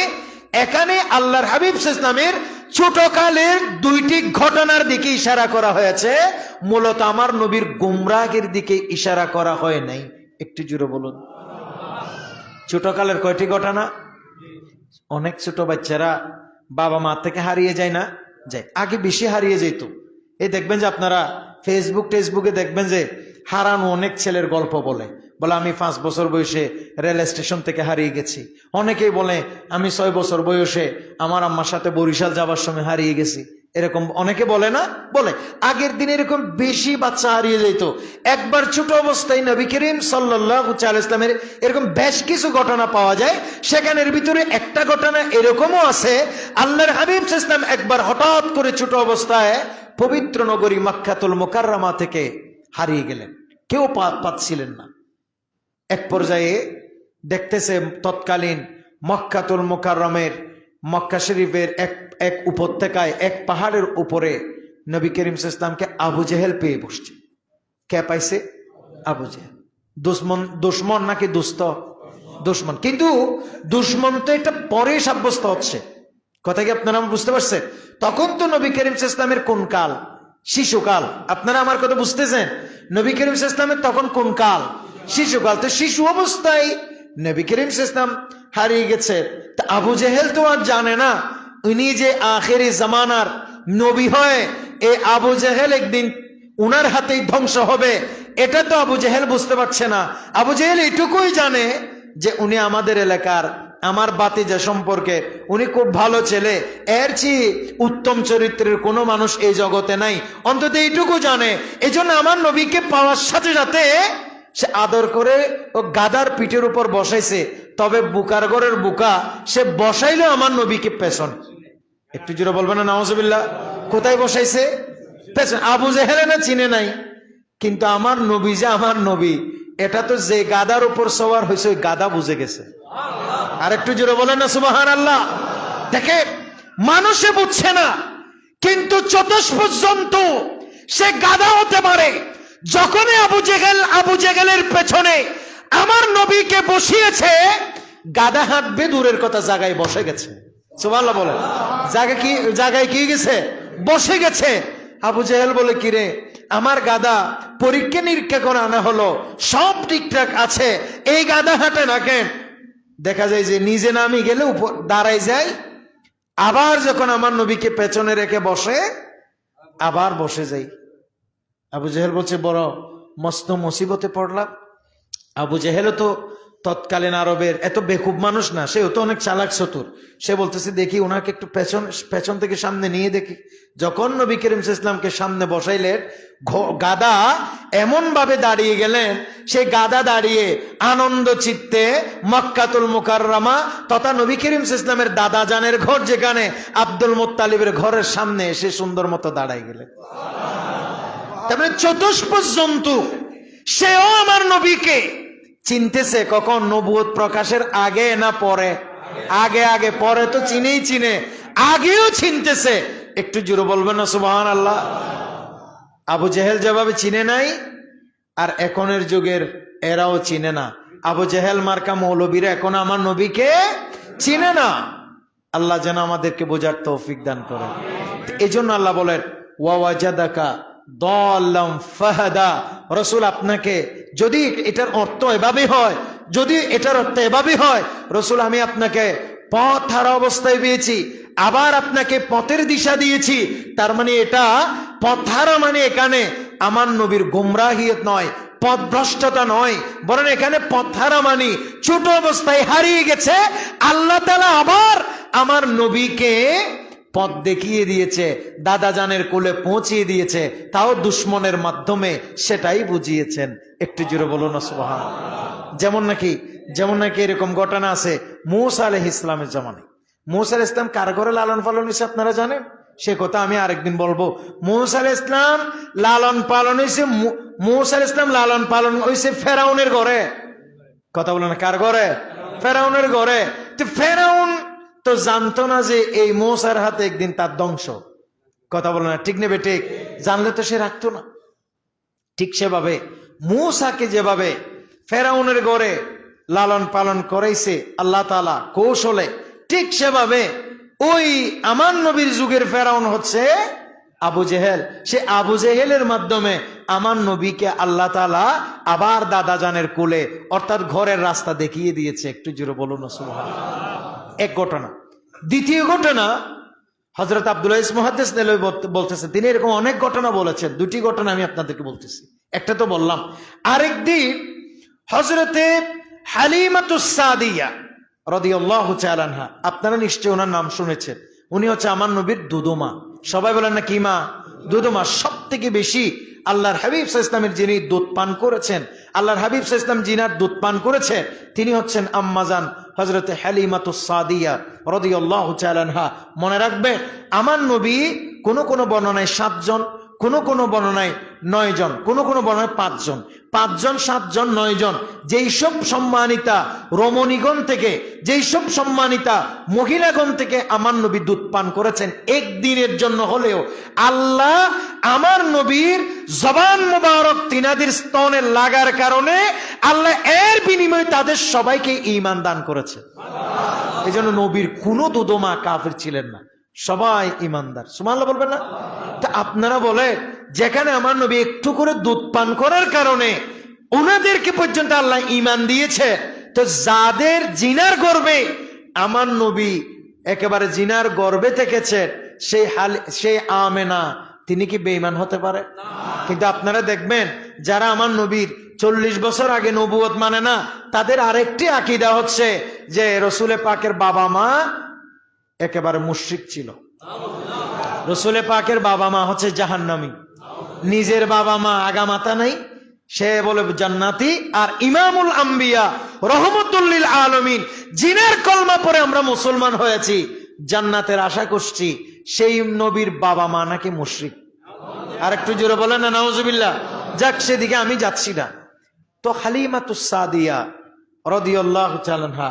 [SPEAKER 1] এখানে আল্লাহর হাবিব সাল্লাল্লাহু আলাইহি ওয়াসাল্লামের ছোটকালের দুইটি ঘটনার দিকে ইশারা করা হয়েছে, মূলত আমার নবীর গুমরাহের দিকে ইশারা করা হয় নাই। একটু জোরে বলুন। ছোটকালের কয়টি ঘটনা? অনেক ছোট বাচ্চারা বাবা মা থেকে হারিয়ে যায় না? যায়। আগে বেশি হারিয়ে যেত। এই দেখবেন যে আপনারা ফেসবুকে দেখবেন যে হারানো অনেক ছেলের গল্প বলে আমি 5 বছর বয়সে রেল স্টেশন থেকে হারিয়ে গেছি। অনেকেই বলে আমি 6 বছর বয়সে আমার আম্মার সাথে বরিশাল যাবার সময় হারিয়ে গেছি। এরকম অনেকে বলে না? বলে। আগের দিনে এরকম বেশি বাচ্চা হারিয়ে যেত। একবার ছোট অবস্থায় নবী করিম সাল্লাল্লাহু আলাইহি ওয়াসাল্লামের এরকম বেশ কিছু ঘটনা পাওয়া যায়। সেখানের ভিতরে একটা ঘটনা এরকমও আছে, আল্লাহর হাবিব সাল্লাল্লাহু আলাইহি ওয়াসাল্লাম একবার হঠাৎ করে ছোট অবস্থায় পবিত্র নগরী মক্কাতুল মুকাররমা থেকে হারিয়ে গেলেন, কেউ পাচ্ছিলেন না। এক পর্যায়ে দেখতেছে তৎকালীন মক্কাতুল মুকাররমের মক্কা শরীফের এক উপত্যকায় এক পাহাড়ের উপরে নবী করিম সাল্লাল্লাহু আলাইহি ওয়াসাল্লামকে আবু জেহেল পেয়ে বসছে। কে পাইছে? আবু জেহেল। দুশ্মন নাকি দুস্থ? দুশ্মন। কিন্তু দুশ্মন তো এটা পরে সাব্যস্ত হচ্ছে। কথা কি আপনারা বুঝতে পারছেন? তখন তো নবী করিম সাল্লাল্লাহু আলাইহি ওয়াসাল্লামের কোন কাল? শিশুকাল। আপনারা আমার কথা বুঝতেছেন? নবী করিম সাল্লাল্লাহু আলাইহি ওয়াসাল্লামের তখন কোন কাল? শিশুকাল। তো শিশু অবস্থায় নবী করিম সাল্লাল্লাহু আলাইহি ওয়াসাল্লাম হারিয়ে গেছে। তা আবু জেহেল তো আর জানে না উনি যে আখেরি জামানার নবী হয়, এই আবু জেহেল একদিন উনার হাতেই ধ্বংস হবে, এটা তো আবু জেহেল বুঝতে পারছে না। আবু জেহেল এটুকুই জানে যে উনি আমাদের এলাকার, আমার বাতিজা সম্পর্কে উনি খুব ভালো ছেলে, এর চেয়ে উত্তম চরিত্রের কোনো মানুষ এই জগতে নাই, অন্তত এইটুকু জানে। এজন্য আমার নবীকে পাওয়ার সাথে সাথে সে আদর করে ও গাদার পিঠের উপর বসাইছে। তবে বুকার ঘরের বুকা, সে বসাইলো আমার নবীকে পেছন। একটু জোরে বলবেন না নাউজুবিল্লাহ? কোথায় বসাইছে? পেছন। আবু জেহেল না চিনে নাই, কিন্তু আমার নবী যে আমার নবী, এটা তো যে গাদার উপর সওয়ার হয়েছে ওই গাদা বুঝে গেছে। আর একটু জোরে বলেন না সুবহানাল্লাহ। দেখে মানুষে বুঝছে না, কিন্তু চতুষ্পদ জন্তু সে গাদা হতে পারে। যখনই আবু জেহেলের পেছনে আমার নবীকে বসিয়েছে, গাদা হাঁটবে দূরের কথা, জায়গায় বসে গেছে। সুবহানাল্লাহ বলে। জায়গায় কি গেছে? বসে গেছে। আবু জেহেল বলে, কিরে আমার গাদা পরীক্ষা নিরীক্ষা করে আনা হলো, সব ঠিকঠাক আছে, এই গাদা হাঁটে না কেন? দেখা যায় যে নিজে নামি গেলে উপর দাঁড়ায় যায়, আবার যখন আমার নবীকে পেছনে রেখে বসে আবার বসে যাই। আবু জেহেল বলছে বড় মস্ত মুসিবতে পড়লাম। আবু জেহেলও তো তৎকালীন আরবের এত বেকুব মানুষ না, সেও তো অনেক চালাক চতুর। সে বলতেছে দেখি ওনাকে একটু পেছন থেকে সামনে নিয়ে দেখি। যখন নবী করিম সাল্লাল্লাহু আলাইহি ওয়াসাল্লামকে সামনে বসাইলেন, গাদা এমন ভাবে দাঁড়িয়ে গেলেন, সে গাদা দাঁড়িয়ে আনন্দ চিত্তে মক্কাতুল মুকাররমা তথা নবী করিম সাল্লাল্লাহু আলাইহি ওয়াসাল্লামের দাদা জানের ঘর যেখানে আব্দুল মুত্তালিবের ঘরের সামনে এসে সুন্দর মতো দাঁড়াই গেলেন। তারপরে চতুষ্পদ জন্তু সেও আমার নবীকে চিনতেছে। কখন? নবুয়ত প্রকাশের আগে না পরে? আগে। পরে তো চিনে, আগেও চিনতেছে। একটু জোরে বলবেন না সুবহানাল্লাহ। আবু জেহেল যেভাবে চিনে নাই, আর এখনের যুগের এরাও চিনে না। আবু জেহেল মার্কা মৌলবীরা এখন আমার নবীকে চিনে না। আল্লাহ যেন আমাদেরকে বোঝার তৌফিক দান করে। এজন্য আল্লাহ বলেন ওয়াজাদাকা দাল্লাম ফাহাদা। রাসূল আপনাকে, যদি এটার অর্থ এভাবে হয়, রাসূল আমি আপনাকে পথ হারা অবস্থায় পেয়েছি, আবার আপনাকে পথের দিশা দিয়েছি। তার মানে এটা পথ হারা মানে এখানে আমার নবীর গুমরাহিয়ত নয়, পথভ্রষ্টতা নয়, বরং এখানে পথ হারা মানে ছোট অবস্থায় হারিয়ে গেছে। আল্লাহ তাআলা আবার আমার নবীকে পথ দেখিয়ে দিয়েছে, দাদা জানের কোলে পৌঁছিয়ে দিয়েছে, তাও দুশ্মনের মাধ্যমে, সেটাই বুঝিয়েছেন। একটু জোরে বলুন না সুবহানাল্লাহ। যেমন নাকি এরকম ঘটনা আছে মুসা আলাইহিস সালামের জামানায়। মুসা আলাইহিস সালাম কার ঘরে লালন পালন হয়েছে আপনারা জানেন? সে কথা আমি আরেকদিন বলবো। মুসা আলাইহিস সালাম লালন পালন হয়েছে, মুসা আলাইহিস সালাম লালন পালন হয়েছে ফেরাউনের ঘরে। কথা বলেন, কার ঘরে? ফেরাউনের ঘরে। তো ফেরাউন তো জানতো না যে এই মুসার হাতে একদিন তার ধ্বংস। কথা বলে না, ঠিক নেবে ঠিক? জানলে তো সে রাখতো না। ঠিক সেভাবে মুসাকে যেভাবে ফেরাউনের ঘরে লালন পালন করাইছে আল্লাহ তাআলা কৌশলে, ঠিক সেভাবে ওই আমার নবীর যুগের ফেরাউন হচ্ছে আবু জেহেল। সে আবু জেহেলের মাধ্যমে আমার নবীকে আল্লাহ তাআলা আবার দাদাজানের কোলে অর্থাৎ ঘরের রাস্তা দেখিয়ে দিয়েছে। একটু জোরে বলুন না সুবহানাল্লাহ। এক ঘটনা। দ্বিতীয় ঘটনা, হযরত আব্দুল্লাহ ইবনে মুহাদ্দিস নেলভী বলতেছে, তিনি এরকম অনেক ঘটনা বলেছেন। দুটি ঘটনা আমি আপনাদেরকে বলতেছি, একটা তো বললাম। আরেকদিন হযরতে হালিমাতুস সাদিয়া রাদিয়াল্লাহু তাআলা আনহা, আপনারা নিশ্চয়ই ওনার নাম শুনেছেন। উনি হচ্ছে আমার নবীর দুধুমা। সবাই বলেন না কি মা? দুধুমা। সব থেকে বেশি আল্লাহর হাবিব সাল্লাল্লাহু আলাইহি ওয়াসাল্লামের যিনি দুধ পান করেছেন, আল্লাহর হাবিব সাল্লাল্লাহু আলাইহি ওয়াসাল্লাম যিনার দুধ পান করেছেন, তিনি হচ্ছেন আম্মাজান হযরতে হালিমাতুস সাদিয়া রাদিয়াল্লাহু তাআলা আনহা। মনে রাখবে, আমার নবী কোন কোন বর্ণনায় 7 জন, কোন কোন বর্ণনায় 9 জন, কোন কোন বর্ণনায় 5 জন, 5 জন, 7 জন, 9 জন। যেই সব সম্মানিতা রমণীগণ থেকে, যেই সব সম্মানিতা মহিলাগণ থেকে আমার নবী দুধ পান করেছেন, একদিনের জন্য হলেও আল্লাহ আমার নবীর জবান মুবারক তিনাদের স্তনে লাগার কারণে আল্লাহ এর বিনিময়ে তাদের সবাইকে ঈমান দান করেছে। এই জন্য নবীর কোনো দুধমা কাফির ছিলেন না, সবাই ঈমানদার। সুবহানাল্লাহ বলবেন না? তা আপনারা বলেন, যেখানে আমার নবী একটু করে দুধ পান করার কারণে ওনাদেরকে পর্যন্ত আল্লাহ ঈমান দিয়েছে, তো যাদের জিনার গর্ভে আমার নবী একেবারে জিনার গর্ভে থেকেছে, সেই আমেনা, তিনি কি বেঈমান হতে পারে? কিন্তু আপনারা দেখবেন, যারা আমার নবীর 40 বছর আগে নবুয়ত মানে না, তাদের আরেকটি আকীদা হচ্ছে যে রসুলে পাকের বাবা মা একেবারে মুশরিক ছিল। রসুলে পাকের বাবা মা হচ্ছে জাহান্নামী, নিজের বাবা মা আগামাতা নাই, সে বলে জান্নাতি। আর ইমামুল আম্বিয়া রহমতুল লিল আলামিন, জিনের কলমা পরে আমরা মুসলমান হয়েছি, জান্নাতের আশা করছি, সেই নবীর বাবা মা নাকি মুশরিক। আর একটু জোরে বলেন না নাউজুবিল্লাহ। যাক, সেদিকে আমি যাচ্ছি না। তো হালিমাতুস সাদিয়া রাদিয়াল্লাহু তাআলা আনহা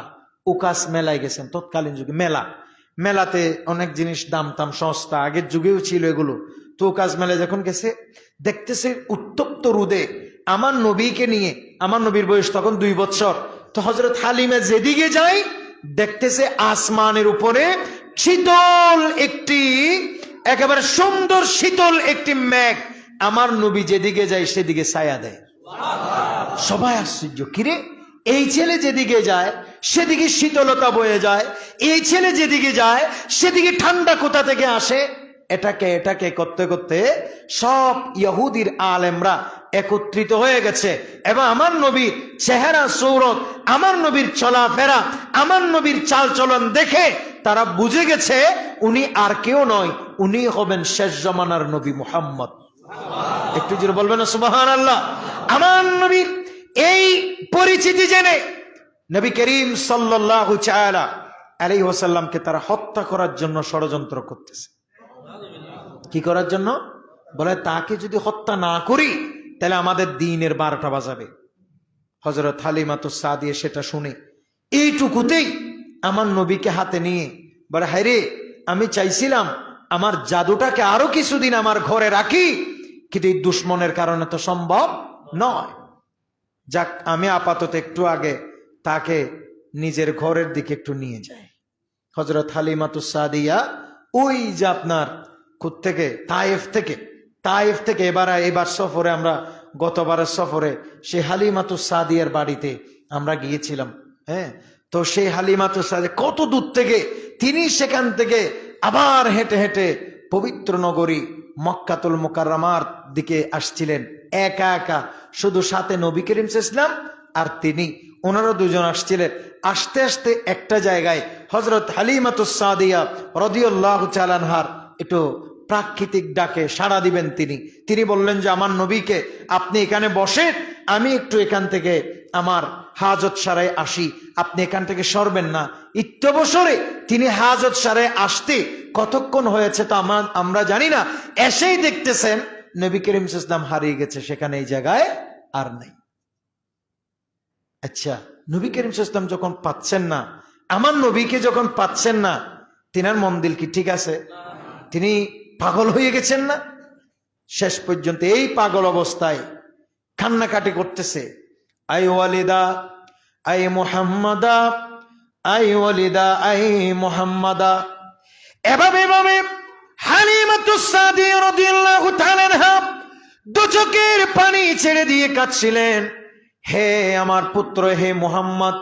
[SPEAKER 1] উকাস মেলায় গেছেন। তৎকালীন যুগে মেলাতে অনেক জিনিস দাম টাম সস্তা, আগের যুগেও ছিল এগুলো। তো উকাস মেলায় যখন গেছে, দেখতেছে উত্তপ্ত রোদে আমার নবীকে নিয়ে, আমার নবীর বয়স তখন 2 বছর। তো হযরত হালিমা যেদিকে যায়, দেখতেছে আসমানের উপরে শীতল একটি, একেবারে সুন্দর শীতল একটি মেঘ আমার নবী যেদিকে যায় সেদিকে ছায়া দেয়। সবাই আশ্চর্য, কিরে, এই ছেলে যেদিকে যায় সেদিকে শীতলতা বয়ে যায়, এই ছেলে যেদিকে যায় সেদিকে ঠান্ডা কোথা থেকে আসে? এটাকে করতে করতে সব ইহুদির আলেমরা একত্রিত হয়ে গেছে এবং আমার নবীর চেহারা সৌরত, আমার নবীর চলাফেরা, আমার নবীর চাল চলন দেখে তারা বুঝে গেছে উনি আর কেউ নয়, উনি হবেন শেষ জামানার নবী মুহাম্মদ। একটু জোরে বলবেন না সুবহানাল্লাহ। আমার নবীর এই পরিচিতি জেনে নবী করিম সাল্লাল্লাহু তাআলা আলাইহি ওয়াসাল্লামকে তারা হত্যা করার জন্য ষড়যন্ত্র করতেছে। কি করার জন্য? বলে, তাকে যদি হত্যা না করি তাহলে আমাদের দ্বীনের 12টা বাজাবে। হযরত হালিমাতুস সাদিয়া সেটা শুনে এইটুকুতেই আমার নবীকে হাতে নিয়ে বলে, হায় রে, আমি চাইছিলাম আমার জাদুটাকে আরো কিছুদিন আমার ঘরে রাখি, কিন্তু এই দুশ্মনের কারণে তো সম্ভব নয়। যাক, আমি আপাতত একটু আগে তাকে নিজের ঘরের দিকে একটু নিয়ে যাই। হযরত হালিমাতুস সাদিয়া ওই যে আপনার থেকে তায়েফ থেকে এবার সফরে, আমরা গতবারের সফরে সেই হালিমাতুস সাদিয়ার বাড়িতে আমরা গিয়েছিলাম। হ্যাঁ, তো সেই হালিমাতুস সাদিয়া কত দূর থেকে তিনি সেখান থেকে আবার হেঁটে হেঁটে পবিত্র নগরী মক্কাতুল মুকাররমার দিকে আসছিলেন একা একা, শুধু সাথে নবী করিম সাল্লাল্লাহু আলাইহি ওয়াসাল্লাম আর তিনি, ওনারা দুজন আসছিলেন। আস্তে আস্তে একটা জায়গায় হযরত হালিমাতুস সাদিয়া রাদিয়াল্লাহু তাআলা আনহার একটু প্রাকৃতিক ডাকে সাড়া দিবেন তিনি বললেন যে, আমার নবীকে আপনি এখানে বসেন, আমি একটু এখান থেকে আমার হাজত সারায় আসি, আপনি এখান থেকে সরবেন না। ইত্যবসরে তিনি হাজত সারায় আসতে কতক্ষণ হয়েছে তো আমরা জানি না। এসেই দেখতেছেন নবী করিম সাল্লাল্লাহু আলাইহি ওয়াসাল্লাম হারিয়ে গেছে, সেখানে এই জায়গায় আর নাই। আচ্ছা, নবী করিম সাল্লাল্লাহু আলাইহি ওয়াসাল্লাম যখন পাচ্ছেন না, আমার নবীকে যখন পাচ্ছেন না, তিনার মন দিল কি ঠিক আছে? তিনি পাগল হয়ে গেছেন না? শেষ পর্যন্ত এই পাগল অবস্থায় কান্নাকাটি করতেছে, আই ওয়ালিদা আই মুহাম্মাদা, আই ওয়ালিদা আই মুহাম্মাদা। এভাবে এভাবে হালিমাতুস সাদিয়া রাদিয়াল্লাহু তাআলা আনহা দু চোখের পানি ছেড়ে দিয়ে কাঁদছিলেন, হে আমার পুত্র, হে মুহাম্মদ,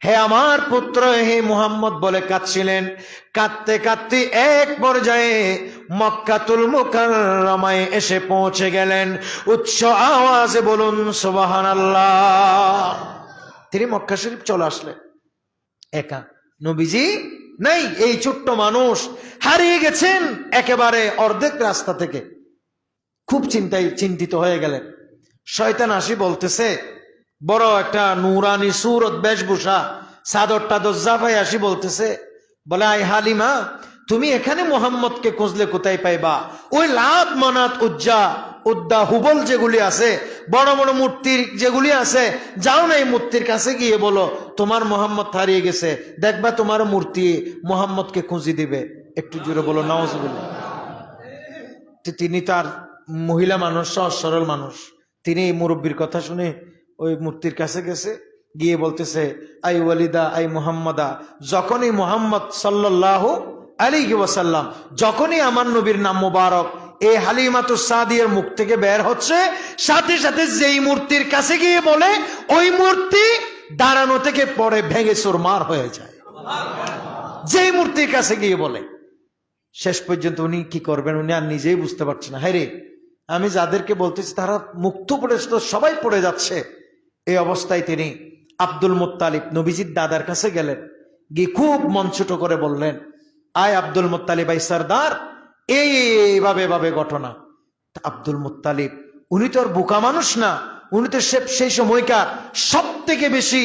[SPEAKER 1] হে আমার পুত্র, হে মুহাম্মদ বলে কাঁদছিলেন। কাঁদতে কাঁদতে এক পর্যায়ে মক্কাতুল মুকাররমায় এসে পৌঁছে গেলেন। উচ্চ আওয়াজে বলুন সুবহানাল্লাহ। তিনি মক্কা শরীফ চলে আসলেন একা, নবীজি নাই। এই ছোট্ট মানুষ হারিয়ে গেছেন একেবারে অর্ধেক রাস্তা থেকে। খুব চিন্তিত হয়ে গেলেন। শয়তান আসি বলতেছে, বড় একটা নুরানি সুরত বেশভূষা, চাদর টাদর জাফাই আসি বলতেছে, বলে আই হালিমা, তুমি এখানে মোহাম্মদকে খুঁজলে কোথায় পাইবা? ওই লাত মানাত উদ্দা হুবল যেগুলি আছে, বড় বড় মূর্তির যেগুলি আছে, যাও না এই মূর্তির কাছে গিয়ে বলো তোমার মোহাম্মদ হারিয়ে গেছে, দেখবা তোমার মূর্তি মোহাম্মদকে খুঁজি দিবে। একটু জোরে বলো নাউজুবিল্লাহ। তিনি তার মহিলা মানুষ, সহজ সরল মানুষ, তিনি এই মুরব্বীর কথা শুনে ওই মূর্তির কাছে গেছে, গিয়ে বলতেছে, আই ওয়ালিদা আই মুহাম্মাদা। যখনই মুহাম্মদ সাল্লাল্লাহু আলাইহি ওয়াসাল্লাম, যখনই আমার নবীর নাম মুবারক এই হালিমাতুস সাদিয়ার মুখ থেকে বের হচ্ছে, সাথে সাথে যেই মূর্তির কাছে গিয়ে বলে, ওই মূর্তি দাঁড়ানো থেকে পরে ভেঙে চুরমার হয়ে যায়। যেই মূর্তির কাছে গিয়ে বলে, শেষ পর্যন্ত উনি কি করবেন উনি আর নিজেই বুঝতে পারছেন না। হ্যাঁ রে, আমি যাদেরকে বলতেছি তারা মুক্ত পড়েছে, তো সবাই পড়ে যাচ্ছে। এই অবস্থায় তিনি আব্দুল মুত্তালিব নবীজির দাদার কাছে গেলেন, গিয়ে খুব মন ছোট করে বললেন, আয় আব্দুল মুত্তালিব, আই সরদার, এইভাবে এভাবে ঘটনা। আব্দুল মুত্তালিব উনি তো আর বোকা মানুষ না, উনি তো সেই সময়কার সব থেকে বেশি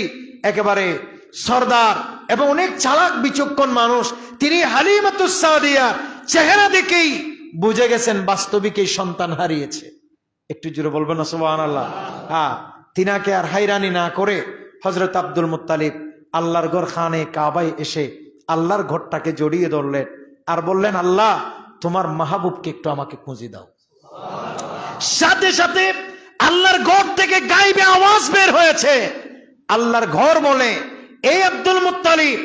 [SPEAKER 1] একেবারে সরদার এবং অনেক চালাক বিচক্ষণ মানুষ। তিনি হালিমাতুস সাদিয়া চেহারা দেখেই বুঝে গেছেন বাস্তবিক এই সন্তান হারিয়েছে। একটু জোরে বলবেন না সুবহানাল্লাহ। হ্যাঁ, তিনাকে আর হাইরানি না করে হযরত আব্দুল মুত্তালিব আল্লাহর ঘর খানে কাবায় এসে আল্লাহর ঘরটাকে জড়িয়ে ধরলেন আর বললেন, আল্লাহ তোমার মাহবুবকে একটু আমাকে খুঁজে দাও। সাথে সাথে আল্লাহর ঘর থেকে গায়েবে আওয়াজ বের হয়েছে। আল্লাহর ঘর বলে, এই আব্দুল মুত্তালিব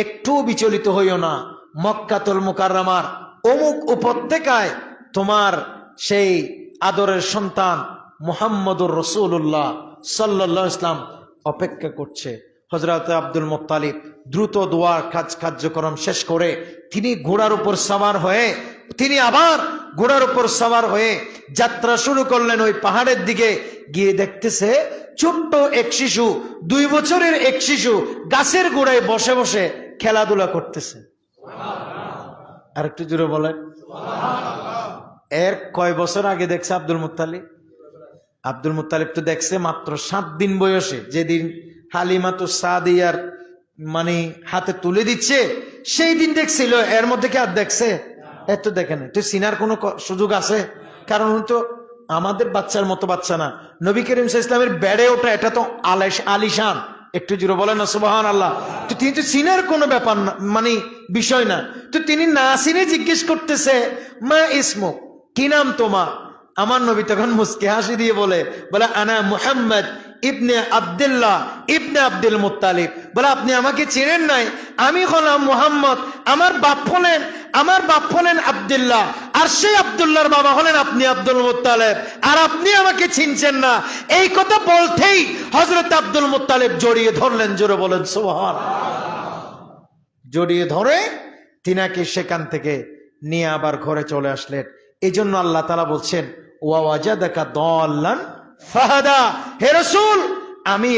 [SPEAKER 1] একটু বিচলিত হইও না, মক্কাতুল মুকাররমার অমুক উপত্যকায় তোমার সেই আদরের সন্তান মুহাম্মদুর রাসূলুল্লাহ সাল্লাল্লাহু আলাইহি ওয়াসাল্লাম অপেক্ষা করছে। হযরত আব্দুল মুত্তালিব দ্রুত দোয়ার কার্যক্রম শেষ করে তিনি ঘোড়ার উপর সওয়ার হয়ে যাত্রা শুরু করলেন ওই পাহাড়ের দিকে। গিয়ে দেখতেছে ছোট্ট এক শিশু, 2 বছরের এক শিশু গাছের গোড়ায় বসে বসে খেলাধুলা করতেছে। আর একটু জোরে বলেন। এর কয় বছর আগে দেখছে আব্দুল মুত্তালিব? আব্দুল মুত্তালিব তো দেখছে মাত্র 7 দিন বয়সে, যেদিন হালিমাতুস সাদিয়ার মানে হাতে তুলে দিচ্ছে সেই দিন দেখছিল। এর মধ্যে কি আর দেখছে? এত দেখে না। তো চিনার কোনো সুযোগ আছে? কারণ উনি তো আমাদের বাচ্চার মতো বাচ্চা না। নবী করিম সাল্লাল্লাহু আলাইহি ওয়াসাল্লামের বেড়ে ওঠা এটা তো আলিশান। একটু জোরে বলেন না সুবহানাল্লাহ। তো তিনি তো চিনার কোনো ব্যাপার না, মানে বিষয় না। তো তিনি না চিনে জিজ্ঞেস করতেছে, মা ইসমুক, কি নাম তোমার? আমার নবী তখন মুস্কি হাসি দিয়ে বলে আনা মুহাম্মদ ইবনে আব্দুল্লাহ ইবনে আব্দুল মুত্তালিব। বলে আপনি আমাকে চেনেন নাই? আমি হলাম মুহাম্মদ, আমার বাপ হলেন আব্দুল্লাহ, আর সেই আব্দুল্লাহর বাবা হলেন আপনি আব্দুল মুত্তালিব, আর আপনি আমাকে চিনছেন না। এই কথা বলতেই হযরত আব্দুল মুত্তালিব জড়িয়ে ধরলেন। জোরে বলেন সুবহানাল্লাহ। জড়িয়ে ধরে তিনাকে সেখান থেকে নিয়ে আবার ঘরে চলে আসলেন। এই জন্য আল্লাহ তাআলা বলছেন, ওয়া ওয়াজাদাকা দাল্লান ফাহাদা। হে রাসূল, আমি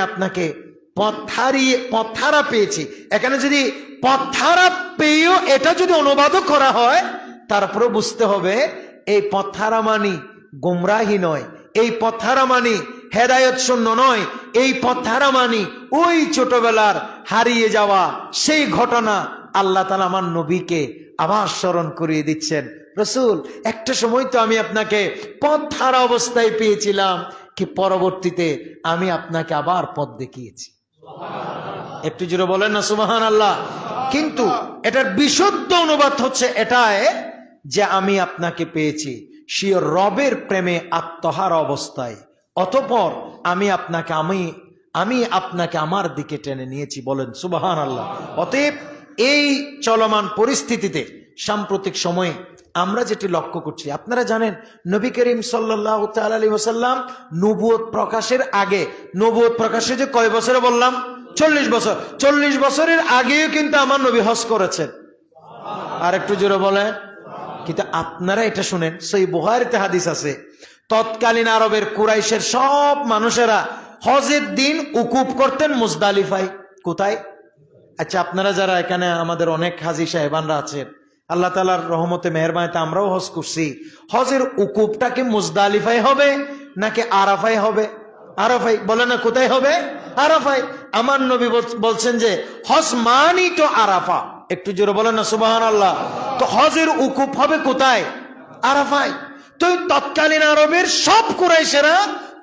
[SPEAKER 1] আপনাকে পথহারা পেয়েছি। এখানে যদি পথহারা পেয়েও এটা যদি অনুবাদ করা হয়, তারপরে বুঝতে হবে এই পথহারা মানি গুমরাহি নয়, এই পথহারা মানি হেদায়েত শূন্য নয়, এই পথ হারা মানি ওই ছোটবেলার হারিয়ে যাওয়া সেই ঘটনা আল্লাহ তাআলা আমার নবীকে আবার স্মরণ করিয়ে দিচ্ছেন। রসুল, একটা সময় তো আমি আপনাকে পথ হারা অবস্থায় পেয়েছিলাম, কি পরবর্তীতে আমি আপনাকে আবার পথ দেখিয়েছি। একটু জোরে বলেন না সুবহানাল্লাহ। কিন্তু এটার বিশুদ্ধ অনুবাদ হচ্ছে এটাই যে আমি আপনাকে পেয়েছি স্বীয় রবের প্রেমে আত্মহারা অবস্থায়, অতঃপর আমি আপনাকে আমার দিকে টেনে নিয়েছি। বলেন সুবহানাল্লাহ। অতএব এই চলমান পরিস্থিতিতে সাম্প্রতিক সময়ে আমরা যেটি লক্ষ্য করছি, আপনারা জানেন নবী করিম সাল্লাল্লাহু তাআলা আলাইহি ওয়াসাল্লাম নবুয়ত প্রকাশের আগে, নবুয়ত প্রকাশে যে কয় বছরে বললাম, 40 বছর, 40 বছরের আগেও কিন্তু আমার নবী হজ করেছেন। আর একটু জোরে বলেন। কিন্তু আপনারা এটা শুনেন, সহিহ বুখারীতে হাদিস আছে, তৎকালীন আরবের কুরাইশের সব মানুষেরা হজের দিন উকুফ করতেন মুজদালিফায়। কোথায়? আচ্ছা, আপনারা যারা এখানে আমাদের অনেক হাজী সাহেবানরা আছেন, আল্লাহ তাআলার রহমতে মেহেরবানিতে আমরাও হজ করছি, হজের উকুফটা কি মুজদালিফায় হবে নাকি আরাফায় হবে? আরাফায়। বলে না কোথায় হবে? আরাফায়। আমার নবী বলছেন যে হজ মানি তো আরাফা। একটু জোরে বলেন না সুবহানাল্লাহ। তো হজের উকুফ হবে কোথায়? আরাফায়। তো তৎকালীন আরবের সব কুরাইশেরা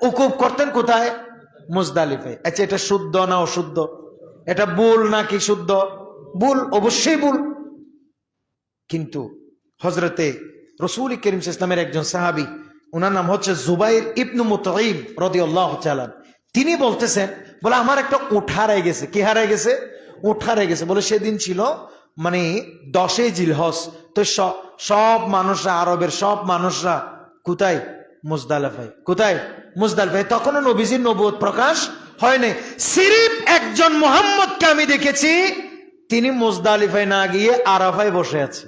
[SPEAKER 1] উকুফ করতেন কোথায়? মুজদালিফায়। আচ্ছা, এটা শুদ্ধ না অশুদ্ধ? এটা ভুল নাকি শুদ্ধ? ভুল, অবশ্যই ভুল। কিন্তু হযরতে রাসূল করিম সাল্লাল্লাহু আলাইহি ওয়াসাল্লামের একজন সাহাবী, ওনার নাম হচ্ছে জুবাইর ইবনে মুতঈম রাদিয়াল্লাহু তাআলা, তিনি বলতেছেন, বলে আমার একটা উট হারাই গেছে। কি হারাই গেছে? উট হারাই গেছে। বলে সেদিন ছিল মানে 10 জিলহজ। তো সব মানুষরা, আরবের সব মানুষরা কোথায়? মুজদালিফায়। কোথায়? মুজদালিফায়। তখনও নবীজির নবুয়ত প্রকাশ হয় নাই। সিরিফ একজন মুহাম্মদকে আমি দেখেছি, তিনি মুজদালিফায় না গিয়ে আরাফায় বসে আছে।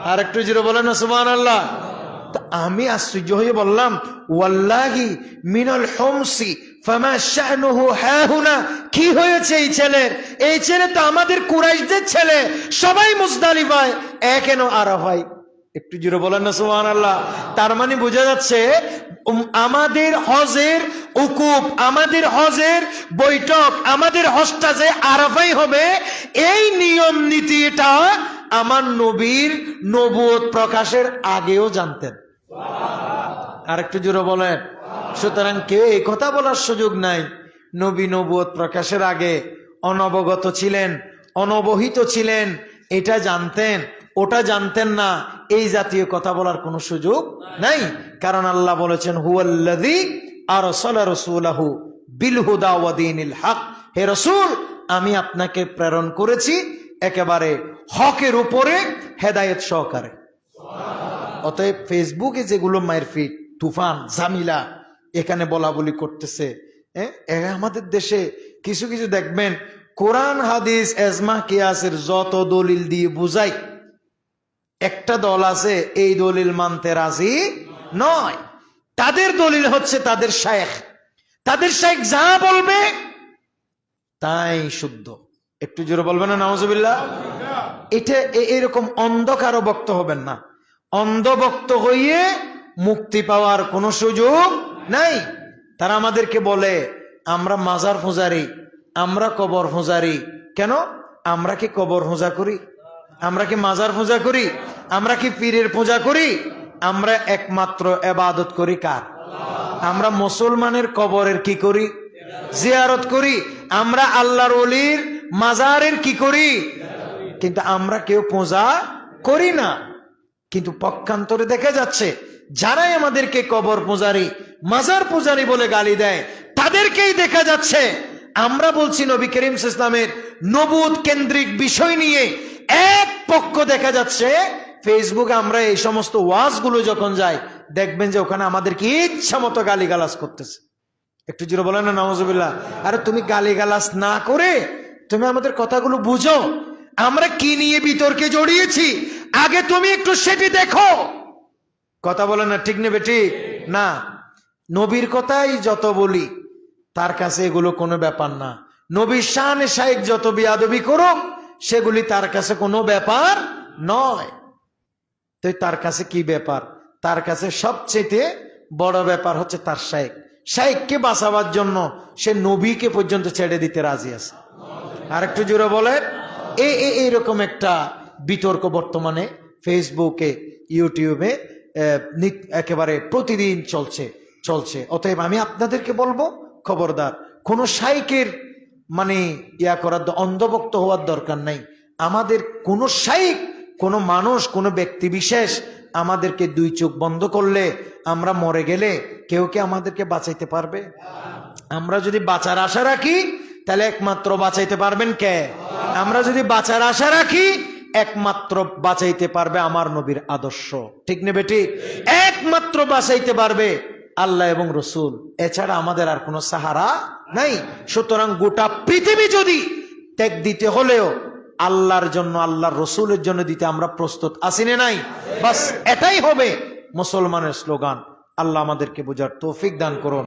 [SPEAKER 1] আর একটু জোরে বলেন না সুবহানাল্লাহ। তো আমি আশ্চর্য হয়ে বললাম, ওয়াল্লাহি মিনাল হুমসি ফামা শানুহু হাহুনা। কি হয়েছে এই ছেলের? এই ছেলে তো আমাদের কুরাইশদের ছেলে, সবাই মুজদালিফায়, কেন আরাফায়? একটু জোরে বলেন না সুবহানাল্লাহ। তার মানে বোঝা যাচ্ছে আমাদের হজের উকুফ, আমাদের হজের বৈঠক, আমাদের হজটা যে আরাফায় হবে, এই নিয়ম নীতি এটা আমার নবীর নবুয়ত প্রকাশের আগেও জানতেন। আর একটু জোরে বলেন। সুতরাং কেউ এই কথা বলার সুযোগ নাই নবী নবুয়ত প্রকাশের আগে অনবগত ছিলেন, অনবহিত ছিলেন, এটা জানতেন ওটা জানতেন না, এই জাতীয় কথা বলার কোনো সুযোগ নাই। কারণ আল্লাহ বলেছেন, হুয়াল্লাযী আরসালা রাসূলাহু বিল হুদা ওয়া দীনিল হক। হে রাসূল, আমি আপনাকে প্রেরণ করেছি একেবারে হকের উপরে হেদায়েত সহকারে। অতএব ফেসবুকে যেগুলো মায়ের ফিট, তুফান, জামিলা এখানে বলা বলি করতেছে, আমাদের দেশে কিছু কিছু দেখবেন কোরআন হাদিস এজমা কিয়াসের যত দলিল দিয়ে বুঝাই, একটা দল আছে এই দলিল মানতে রাজি নয়। তাদের দলিল হচ্ছে তাদের শায়েখ, তাদের শায়েখ যা বলবে তাই শুদ্ধ। একটু জোরে বলবেন না নাউজুবিল্লাহ। এটা এরকম অন্ধকারও বক্ত হবেন না। অন্ধভক্ত হইয়ে মুক্তি পাওয়ার কোনো সুযোগ নাই। তারা আমাদেরকে বলে আমরা মাজার পূজারি, আমরা কবর পূজারি। কেন? আমরা কি কবর পূজা করি? আমরা কি মাজার পূজা করি? আমরা কি পীরের পূজা করি? আমরা একমাত্র ইবাদত করি কার? আমরা মুসলমানের কবরের কি করি? জিয়ারত করি। আমরা আল্লাহর ওলির মাজারের কি করি? কিন্তু আমরা কেউ পূজা করি না। কিন্তু পক্ষান্তরে দেখা যাচ্ছে যারাই আমাদেরকে কবর পূজারি, মাজার পূজারি বলে গালি দেয়, তাদেরকেই দেখা যাচ্ছে আমরা বলছি নবী করিম সাল্লাল্লাহু আলাইহি ওয়াসাল্লামের নবুয়ত কেন্দ্রিক বিষয় নিয়ে এক পক্ষ দেখা যাচ্ছে ফেসবুকে আমরা এই সমস্ত ওয়াজগুলো যখন যাই, দেখবেন যে ওখানে আমাদেরকে ইচ্ছা মতো গালিগালাজ করতেছে। একটু জোরে বলেন না নাউজুবিল্লাহ। আরে তুমি গালিগালাজ না করে তুমি আমাদের কথাগুলো বুঝো, আমরা কি নিয়ে বিতর্কে জড়িয়েছি আগে তুমি একটু সেটি দেখো। কথা বলে না, ঠিক নেবে ঠিক না। নবীর কথাই যত বলি তার কাছে এগুলো কোনো ব্যাপার না। নবীর শানে শায়েখ যত বিয়াদবি করো সেগুলি তার কাছে কোনো ব্যাপার নয়। তো তার কাছে কি ব্যাপার? তার কাছে সবচেয়ে বড় ব্যাপার হচ্ছে তার শায়েখ। শাইখকে বাঁচাবার জন্য সে নবীকে পর্যন্ত ছেড়ে দিতে রাজি আছে। আর একটু জোরে বলে, এইরকম একটা বিতর্ক বর্তমানে ফেসবুকে, ইউটিউবে একেবারে প্রতিদিন চলছে। অতএব আমি আপনাদেরকে বলবো, খবরদার, কোন শাইখের মানে করার, অন্ধভক্ত হওয়ার দরকার নাই। আমাদের কোন শাইখ, কোন মানুষ, কোন ব্যক্তি বিশেষ আমাদেরকে দুই চোখ বন্ধ করলে, আমরা মরে গেলে কেউ কি আমাদেরকে বাঁচাইতে পারবে? আমরা যদি বাঁচার আশা রাখি তাহলে একমাত্র বাঁচাইতে পারবেন কে? আমরা যদি বাঁচার আশা রাখি একমাত্র বাঁচাইতে পারবে আমার নবীর আদর্শ, ঠিক নেবে ঠিক? একমাত্র বাঁচাইতে পারবে আল্লাহ এবং রসুল, এছাড়া আমাদের আর কোনো সাহারা নাই। সুতরাং গোটা পৃথিবী যদি ত্যাগ দিতে হলেও আল্লাহর জন্য, আল্লাহর রসুলের জন্য দিতে আমরা প্রস্তুত আছি না নাই? বাস এটাই হবে মুসলমানের স্লোগান। আল্লাহ আমাদেরকে বোঝার তৌফিক দান করুন।